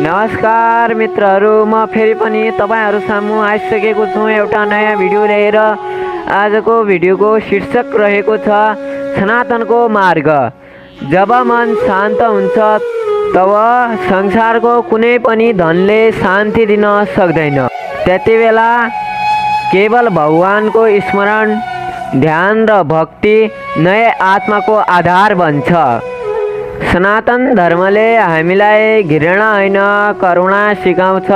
नमस्कार मित्रहरू, म फेरि पनि तपाईहरु सामु आइसकेको छु एउटा नयाँ भिडियो लिएर। आजको भिडियोको शीर्षक रहेको छ सनातनको मार्ग। जब मन शान्त हुन्छ तब संसारको कुनै पनि धनले शान्ति दिन सक्दैन। त्यतिबेला केवल भगवानको स्मरण, ध्यान र भक्ति नै आत्माको आधार बन्छ। सनातन धर्मले हामीलाई घृणा होइन करुणा सिकाउँछ,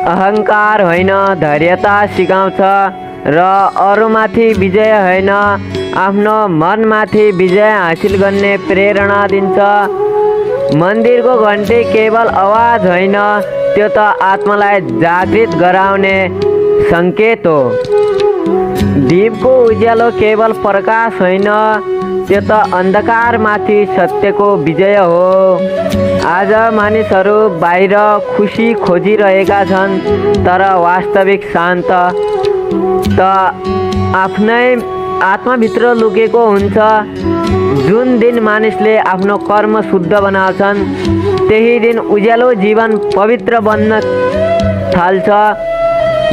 अहंकार होइन धैर्यता सिकाउँछ र अरूमाथि विजय होइन आफ्नो मनमाथि विजय हासिल गर्ने प्रेरणा दिन्छ। मन्दिरको घन्टी केवल आवाज होइन, त्यो त आत्मालाई जागृत गराउने सङ्केत हो। दीपको उज्यालो केवल प्रकाश होइन, त्यो त अन्धकारमाथि सत्यको विजय हो। आज मानिसहरू बाहिर खुसी खोजिरहेका छन्, तर वास्तविक शान्त त आफ्नै आत्माभित्र लुकेको हुन्छ। जुन दिन मानिसले आफ्नो कर्म शुद्ध बनाउँछन्, त्यही दिन उज्यालो जीवन पवित्र बन्न थाल्छ।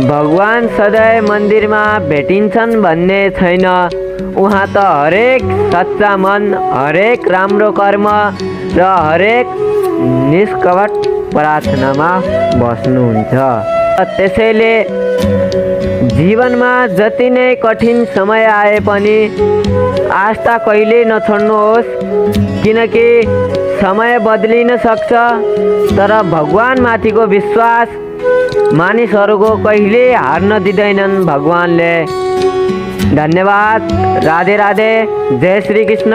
भगवान सधैँ मन्दिरमा भेटिन्छन् भन्ने छैन। उहाँ त हरेक सच्चा मन, हरेक राम्रो कर्म र हरेक निष्कपट प्रार्थनामा बस्नुहुन्छ। त्यसैले जीवनमा जति नै कठिन समय आए पनि आस्था कहिल्यै नछोड्नुहोस्, किनकि समय बदलिन सक्छ तर भगवान माथिको विश्वास मानिसहरूको कहिल्यै हार्न दिँदैनन् भगवानले। धन्यवाद। राधे राधे। जय श्री कृष्ण।